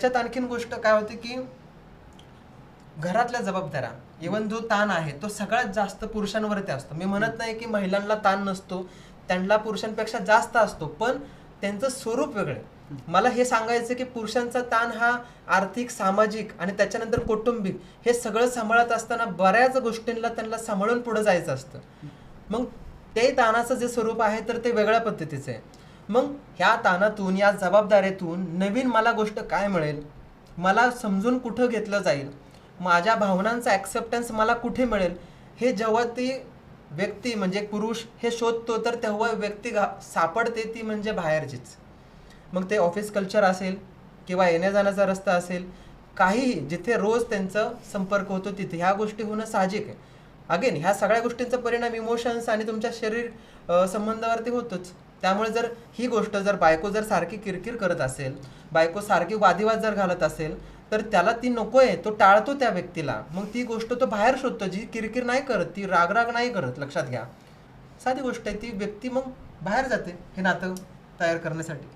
ह्याच्यात आणखीन गोष्ट काय होते की घरातल्या जबाबदाऱ्या, इव्हन जो ताण आहे तो सगळ्यात जास्त पुरुषांवरती असतो. मी म्हणत नाही की महिलांना ताण नसतो, त्यांना पुरुषांपेक्षा जास्त असतो, पण त्यांचं स्वरूप वेगळं. मला हे सांगायचं की पुरुषांचा ताण हा आर्थिक, सामाजिक आणि त्याच्यानंतर कौटुंबिक हे सगळं सांभाळत असताना बऱ्याच गोष्टींना त्यांना सांभाळून पुढे जायचं असतं. मग ते ताणाचं जे स्वरूप आहे तर ते वेगळ्या पद्धतीचं आहे. मग ह्या ताणातून, या जबाबदारीतून नवीन मला गोष्ट काय मिळेल, मला समजून कुठं घेतलं जाईल, माझ्या भावनांचा ॲक्सेप्टन्स मला कुठे मिळेल, हे जेव्हा ती व्यक्ती म्हणजे पुरुष हे शोधतो तर तेव्हा व्यक्ती सापडते ती म्हणजे बाहेरचीच. मग ते ऑफिस कल्चर असेल किंवा येण्या जाण्याचा रस्ता असेल, काहीही जिथे रोज त्यांचा संपर्क होतो तिथे ह्या गोष्टी होणं साहजिक आहे. अगेन ह्या सगळ्या गोष्टींचा परिणाम इमोशन्स आणि तुमच्या शरीर संबंधावरती होतोच. त्यामुळे जर ही गोष्ट जर बायको जर सारखी किरकिर करत असेल, बायको सारखी वादिवाद जर घालत असेल, तर त्याला ती नको आहे, तो टाळतो त्या व्यक्तीला. मग ती गोष्ट तो बाहेर शोधतो, जी किरकिर नाही करत, ती रागराग नाही करत. लक्षात घ्या, साधी गोष्ट आहे. ती व्यक्ती मग बाहेर जाते हे नातं तयार करण्यासाठी.